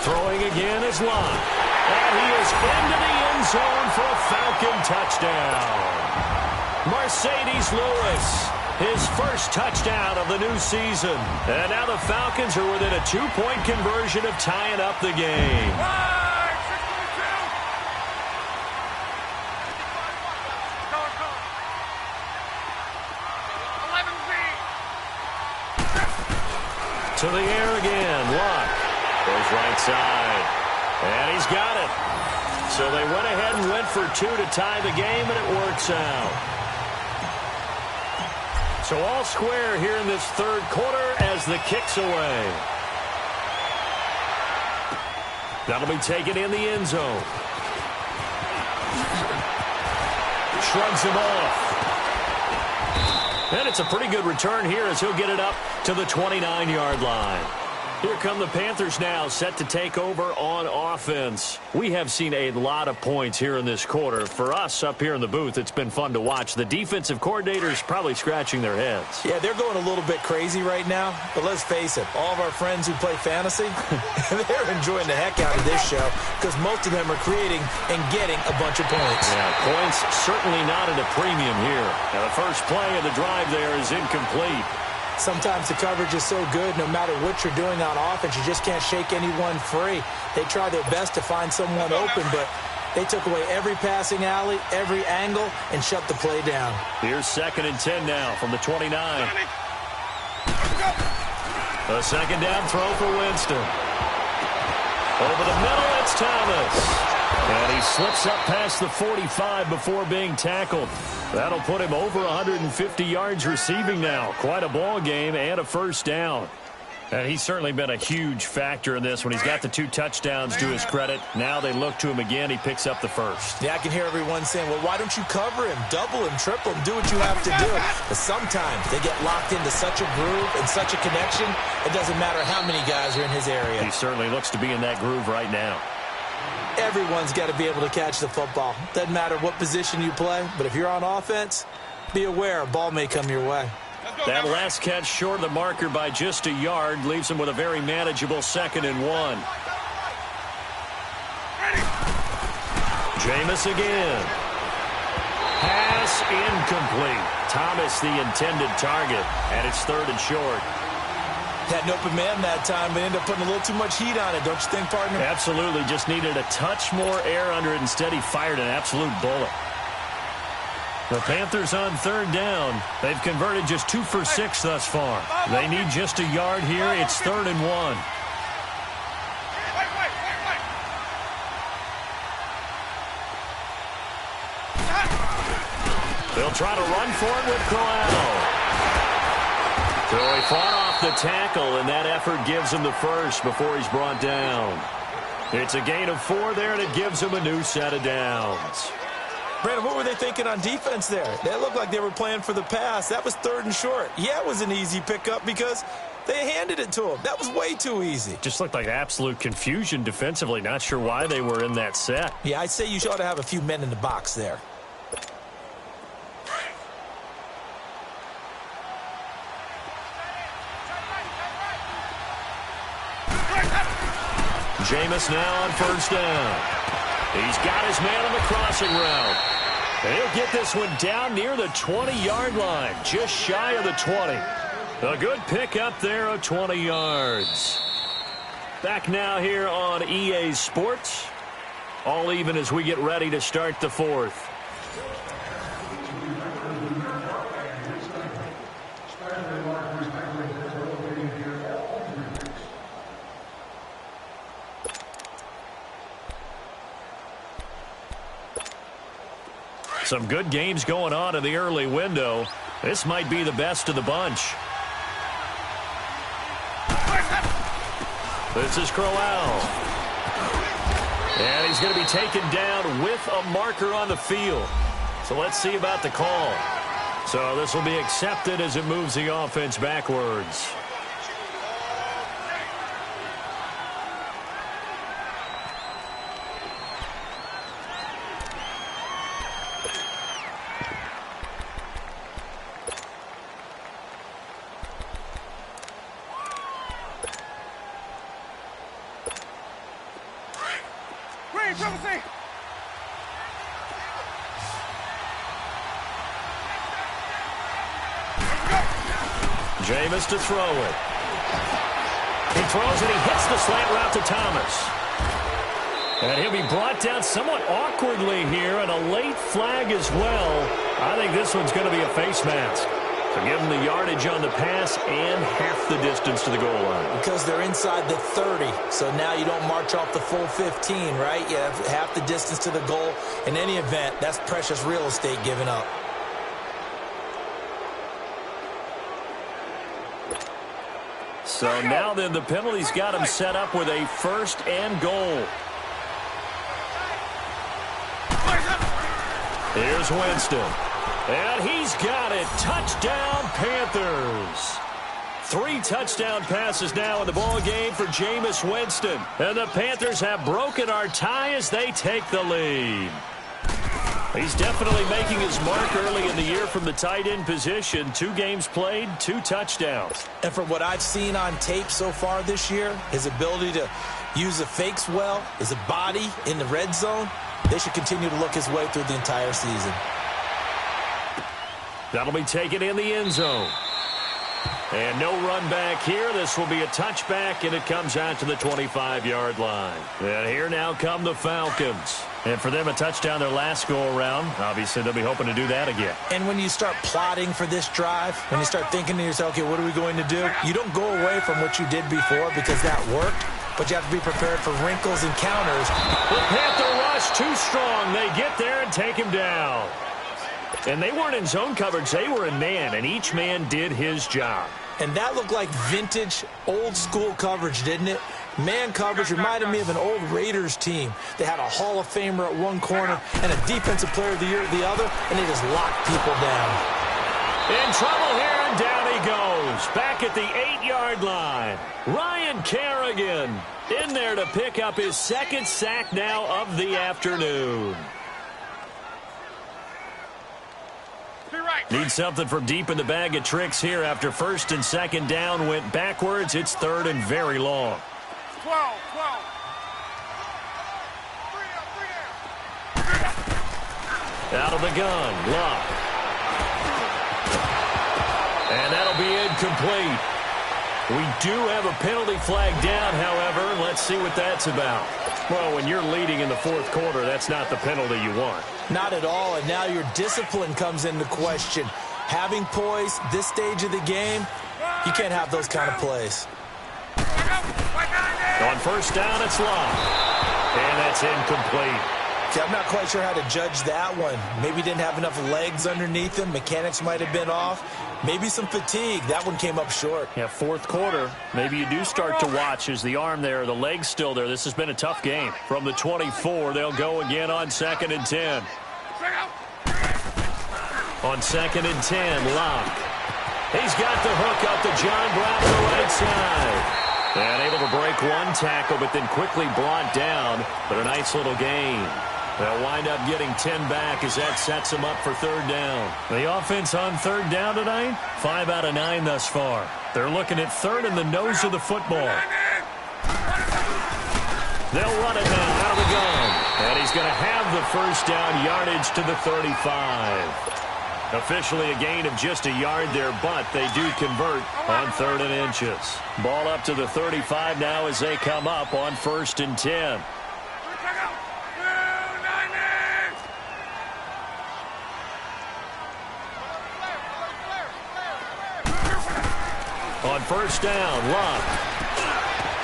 Throwing again is Locke. And he is into the end zone for a Falcon touchdown. Mercedes Lewis, his first touchdown of the new season. And now the Falcons are within a 2-point conversion of tying up the game. To the air again, Locke goes right side, and he's got it. So they went ahead and went for 2 to tie the game, and it works out. So all square here in this 3rd quarter as the kick's away. That'll be taken in the end zone. Shrugs him off. And it's a pretty good return here as he'll get it up to the 29-yard line. Here come the Panthers now, set to take over on offense. We have seen a lot of points here in this quarter. For us up here in the booth, it's been fun to watch. The defensive coordinators probably scratching their heads. Yeah, they're going a little bit crazy right now. But let's face it, all of our friends who play fantasy, they're enjoying the heck out of this show because most of them are creating and getting a bunch of points. Yeah, points certainly not at a premium here. Now, the first play of the drive there is incomplete. Sometimes the coverage is so good, no matter what you're doing on offense, you just can't shake anyone free. They try their best to find someone open, but they took away every passing alley, every angle, and shut the play down. Here's 2nd and 10 now from the 29. A second down throw for Winston. Over the middle, it's Thomas. And he slips up past the 45 before being tackled. That'll put him over 150 yards receiving now. Quite a ball game and a first down. And he's certainly been a huge factor in this when he's got the 2 touchdowns to his credit. Now they look to him again. He picks up the first. Yeah, I can hear everyone saying, well, why don't you cover him, double him, triple him, do what you have to do. But sometimes they get locked into such a groove and such a connection, it doesn't matter how many guys are in his area. He certainly looks to be in that groove right now. Everyone's got to be able to catch the football. Doesn't matter what position you play, but if you're on offense, be aware a ball may come your way. That last catch short of the marker by just a yard leaves him with a very manageable 2nd and 1. Jameis again. Pass incomplete. Thomas the intended target, and it's 3rd and short. Had an open man that time, but ended up putting a little too much heat on it, don't you think, partner? Absolutely. Just needed a touch more air under it. Instead, he fired an absolute bullet. The Panthers on 3rd down. They've converted just 2 for 6 thus far. They need just a yard here. It's 3rd and 1. They'll try to run for it with Corral. So he fought off the tackle, and that effort gives him the first before he's brought down. It's a gain of 4 there, and it gives him a new set of downs. Brandon, what were they thinking on defense there? They looked like they were playing for the pass. That was 3rd and short. Yeah, it was an easy pickup because they handed it to him. That was way too easy. Just looked like absolute confusion defensively. Not sure why they were in that set. Yeah, I'd say you ought to have a few men in the box there. Jameis now on 1st down. He's got his man on the crossing route. He'll get this one down near the 20-yard line, just shy of the 20. A good pick up there of 20 yards. Back now here on EA Sports. All even as we get ready to start the 4th. Some good games going on in the early window. This might be the best of the bunch. This is Crowell. And he's going to be taken down with a marker on the field. So let's see about the call. So this will be accepted as it moves the offense backwards. Jameis to throw it. He throws and he hits the slant route to Thomas. And he'll be brought down somewhat awkwardly here, and a late flag as well. I think this one's going to be a face mask. So give him the yardage on the pass and half the distance to the goal line. Because they're inside the 30, so now you don't march off the full 15, right? You have half the distance to the goal. In any event, that's precious real estate given up. So now then the penalty's got him set up with a 1st and goal. Here's Winston. And he's got it. Touchdown, Panthers. 3 touchdown passes now in the ball game for Jameis Winston. And the Panthers have broken our tie as they take the lead. He's definitely making his mark early in the year from the tight end position. 2 games played, 2 touchdowns. And from what I've seen on tape so far this year, his ability to use the fakes well, his body in the red zone, they should continue to look his way through the entire season. That'll be taken in the end zone. And no run back here. This will be a touchback, and it comes out to the 25-yard line. And here now come the Falcons. And for them, a touchdown their last go-around. Obviously, they'll be hoping to do that again. And when you start plotting for this drive, when you start thinking to yourself, okay, what are we going to do? You don't go away from what you did before because that worked, but you have to be prepared for wrinkles and counters. The Panther rush too strong. They get there and take him down. And they weren't in zone coverage. They were in man, and each man did his job. And that looked like vintage, old-school coverage, didn't it? Man coverage reminded me of an old Raiders team. They had a Hall of Famer at one corner and a Defensive Player of the Year at the other, and they just locked people down. In trouble here, and down he goes. Back at the 8-yard line. Ryan Kerrigan in there to pick up his second sack now of the afternoon. Need something from deep in the bag of tricks here after first and second down went backwards. It's third and very long. 12. Out of the gun, Luck. And that'll be incomplete. We do have a penalty flag down, however. Let's see what that's about. Well, when you're leading in the fourth quarter, that's not the penalty you want. Not at all, and now your discipline comes into question. Having poise this stage of the game, you can't have those kind of plays. On first down, it's Luck. And that's incomplete. See, I'm not quite sure how to judge that one. Maybe didn't have enough legs underneath him. Mechanics might have been off. Maybe some fatigue. That one came up short. Yeah, fourth quarter. Maybe you do start to watch as the arm there, the leg's still there. This has been a tough game. From the 24, they'll go again on 2nd and 10. On 2nd and 10, Luck. He's got the hook up to John Brown to the right side. And able to break one tackle, but then quickly brought down. But a nice little gain. They'll wind up getting 10 back as that sets them up for third down. The offense on third down tonight, 5 out of 9 thus far. They're looking at third in the nose of the football. They'll run it now out of the gun. And he's going to have the first down yardage to the 35. Officially a gain of just a yard there, but they do convert on 3rd and inches. Ball up to the 35 now as they come up on 1st and 10. On first down, Luck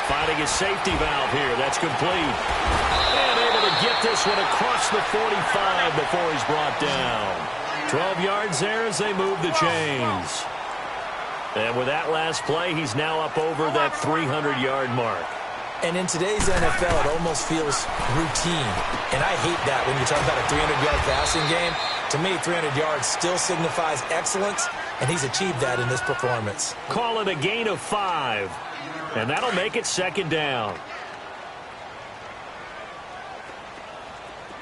finding his safety valve here. That's complete. And able to get this one across the 45 before he's brought down. 12 yards there as they move the chains. And with that last play, he's now up over that 300-yard mark. And in today's NFL, it almost feels routine. And I hate that when you're talking about a 300-yard passing game. To me, 300 yards still signifies excellence, and he's achieved that in this performance. Call it a gain of 5. And that'll make it 2nd down.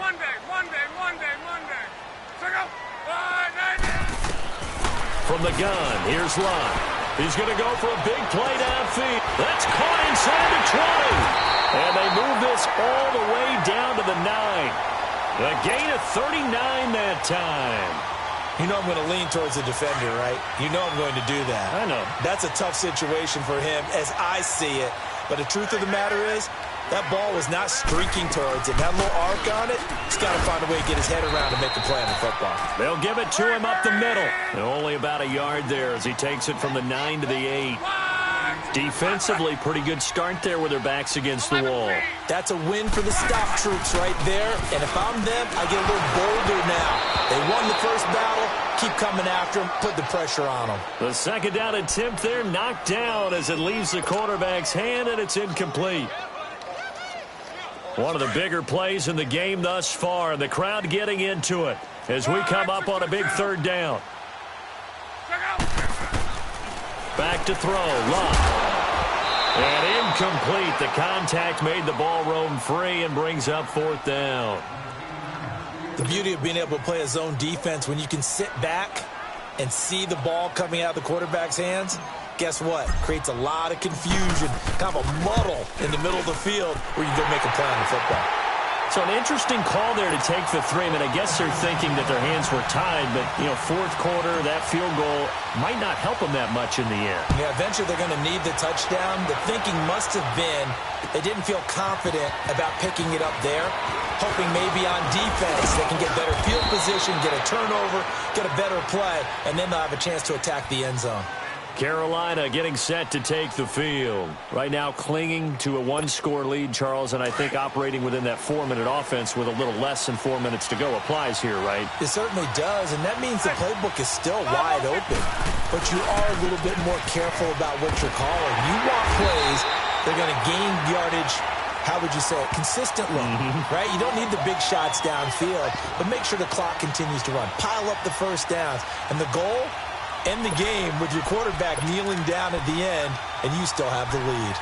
Monday. From the gun, here's Luck. He's going to go for a big play downfield. That's caught inside the 20. And they move this all the way down to the 9. A gain of 39 that time. You know I'm going to lean towards the defender, right? You know I'm going to do that. I know. That's a tough situation for him as I see it. But the truth of the matter is, that ball was not streaking towards him. That little arc on it, he's got to find a way to get his head around and make a play in the football. They'll give it to him up the middle. And only about a yard there as he takes it from the 9 to the 8. Defensively, pretty good start there with their backs against the wall. That's a win for the stop troops right there. And if I'm them, I get a little bolder now. They won the first battle. Keep coming after him. Put the pressure on him. The 2nd down attempt there knocked down as it leaves the quarterback's hand, and it's incomplete. One of the bigger plays in the game thus far. The crowd getting into it as we come up on a big 3rd down. Back to throw. Luck. And incomplete. The contact made the ball roam free and brings up 4th down. The beauty of being able to play a zone defense when you can sit back and see the ball coming out of the quarterback's hands, guess what? Creates a lot of confusion, kind of a muddle in the middle of the field where you can go make a play on the football. So an interesting call there to take the three. I mean, I guess they're thinking that their hands were tied, but, you know, fourth quarter, that field goal might not help them that much in the end. Yeah, eventually they're going to need the touchdown. The thinking must have been they didn't feel confident about picking it up there, hoping maybe on defense they can get better field position, get a turnover, get a better play, and then they'll have a chance to attack the end zone. Carolina getting set to take the field. Right now clinging to a one-score lead, Charles, and I think operating within that 4-minute offense with a little less than 4 minutes to go applies here, right? It certainly does, and that means the playbook is still wide open. But you are a little bit more careful about what you're calling. You want plays that are going to gain yardage, how would you say it, consistently, right? You don't need the big shots downfield, but make sure the clock continues to run. Pile up the first downs, and the goal, end the game with your quarterback kneeling down at the end, and you still have the lead.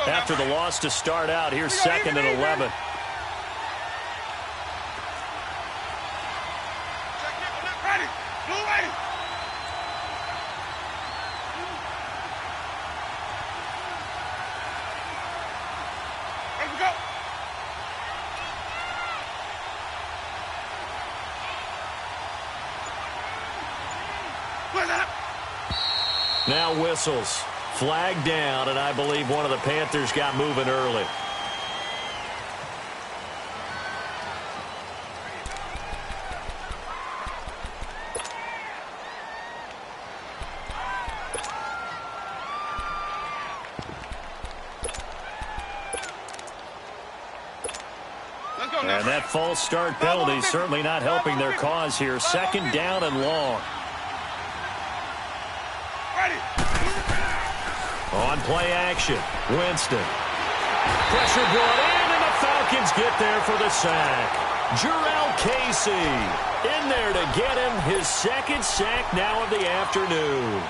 After the loss to start out, here's 2nd and 11. Ready. Blue ready. Let's go. Now whistles. Flag down, and I believe one of the Panthers got moving early. And that false start penalty certainly not helping their cause here. 2nd down and long. On play action, Winston. Pressure brought in, and the Falcons get there for the sack. Jurrell Casey in there to get him his 2nd sack now of the afternoon.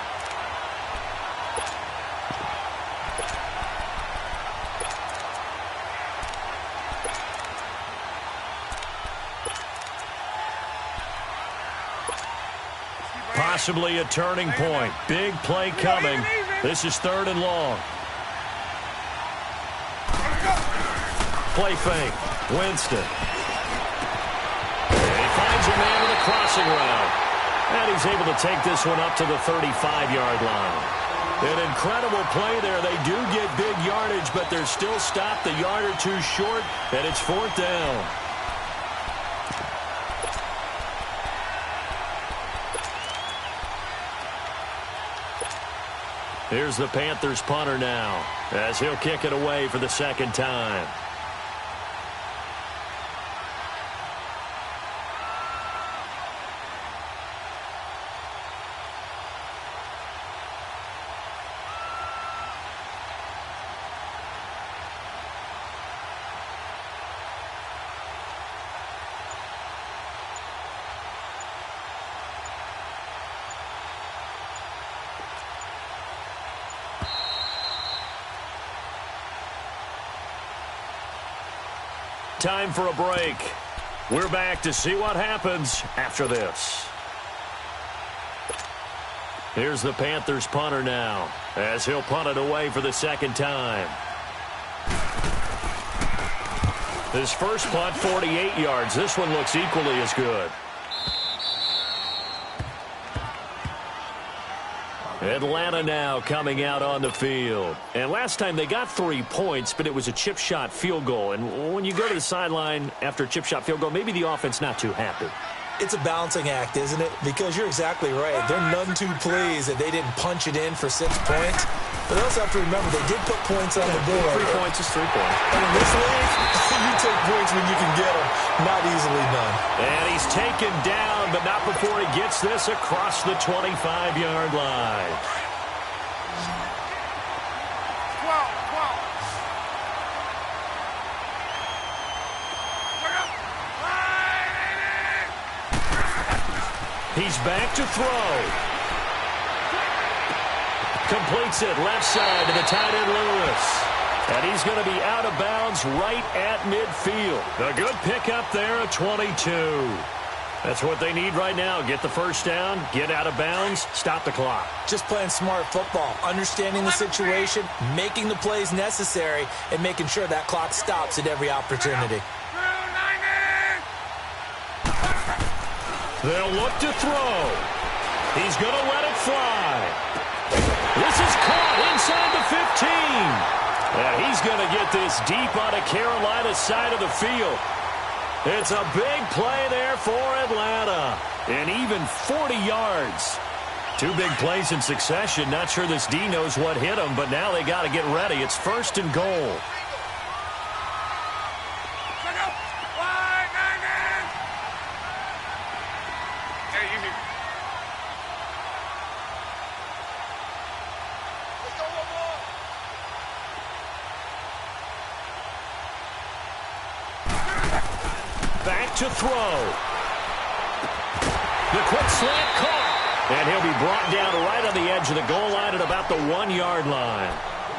Possibly a turning point. Big play coming. This is 3rd and long. Play fake. Winston. And he finds a man with a crossing route. And he's able to take this one up to the 35-yard line. An incredible play there. They do get big yardage, but they're still stopped a yard or two short, and it's 4th down. Here's the Panthers punter now, as he'll kick it away for the 2nd time. Time for a break. We're back to see what happens after this. Here's the Panthers punter now, as he'll punt it away for the 2nd time. His first punt, 48 yards. This one looks equally as good. Atlanta now coming out on the field. And last time they got 3 points, but it was a chip shot field goal. And when you go to the sideline after a chip shot field goal, maybe the offense not too happy. It's a balancing act, isn't it? Because you're exactly right. They're none too pleased that they didn't punch it in for 6 points. But they also have to remember they did put points on the board. 3 points is 3 points. And in this league, you take points when you can get them. Not easily done. And he's taken down, but not before he gets this across the 25-yard line. 12. He's back to throw. Completes it left side to the tight end Lewis. And he's going to be out of bounds right at midfield. A good pickup there at 22. That's what they need right now. Get the first down, get out of bounds, stop the clock. Just playing smart football, understanding the situation, making the plays necessary, and making sure that clock stops at every opportunity. They'll look to throw. He's going to let it fly. This is caught inside the 15. And he's going to get this deep on the Carolina side of the field. It's a big play there for Atlanta. And even 40 yards. Two big plays in succession. Not sure this D knows what hit him, but now they got to get ready. It's 1st and goal. Back to throw. The quick slant caught. And he'll be brought down right on the edge of the goal line at about the 1-yard line.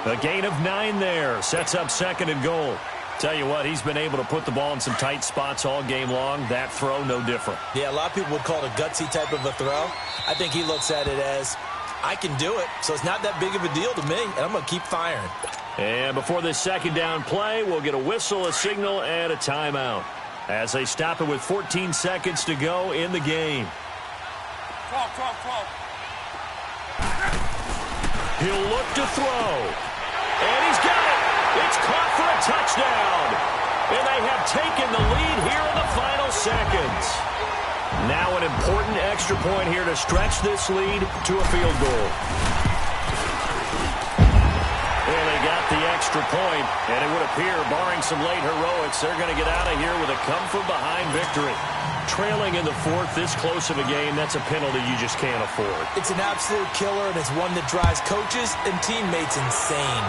A gain of 9 there. Sets up 2nd and goal. Tell you what, he's been able to put the ball in some tight spots all game long. That throw, no different. Yeah, a lot of people would call it a gutsy type of a throw. I think he looks at it as, I can do it, so it's not that big of a deal to me, and I'm going to keep firing. And before this 2nd down play, we'll get a whistle, a signal, and a timeout as they stop it with 14 seconds to go in the game. He'll look to throw. And he's got it. It's caught for a touchdown. And they have taken the lead here in the final seconds. Now an important extra point here to stretch this lead to a field goal. And they got the extra point, and it would appear, barring some late heroics, they're going to get out of here with a come-from-behind victory. Trailing in the 4th, this close of a game, that's a penalty you just can't afford. It's an absolute killer, and it's one that drives coaches and teammates insane.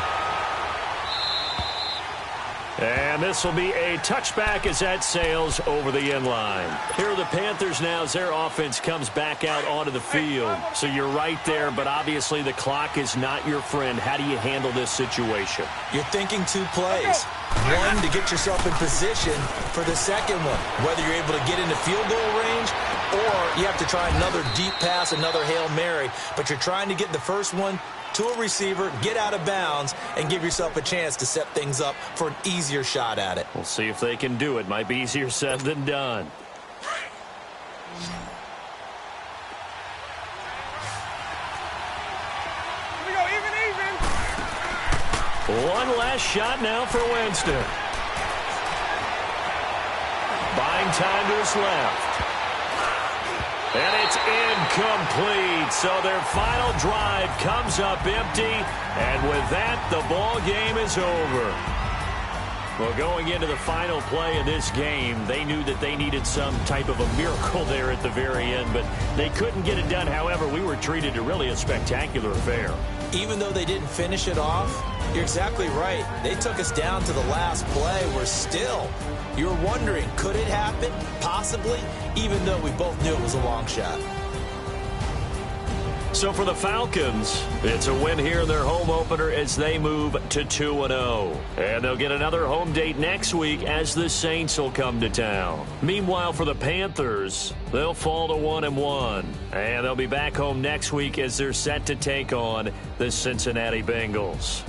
And this will be a touchback as that sails over the end line. Here are the Panthers now as their offense comes back out onto the field. So you're right there, but obviously the clock is not your friend. How do you handle this situation? You're thinking 2 plays. One, to get yourself in position for the second one, whether you're able to get into field goal range or you have to try another deep pass, another Hail Mary. But you're trying to get the first one to a receiver, get out of bounds, and give yourself a chance to set things up for an easier shot at it. We'll see if they can do it. Might be easier said than done. Here we go, even. One last shot now for Winston. Buying time to his left. And it's incomplete. So their final drive comes up empty. And with that, the ball game is over. Well, going into the final play of this game, they knew that they needed some type of a miracle there at the very end, but they couldn't get it done. However, we were treated to really a spectacular affair. Even though they didn't finish it off, you're exactly right. They took us down to the last play. We're still, you're wondering, could it happen? Possibly, even though we both knew it was a long shot. So for the Falcons, it's a win here in their home opener as they move to 2-0. And they'll get another home date next week as the Saints will come to town. Meanwhile, for the Panthers, they'll fall to 1-1. And they'll be back home next week as they're set to take on the Cincinnati Bengals.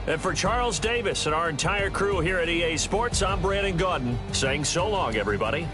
And for Charles Davis and our entire crew here at EA Sports, I'm Brandon Gaudin saying so long, everybody.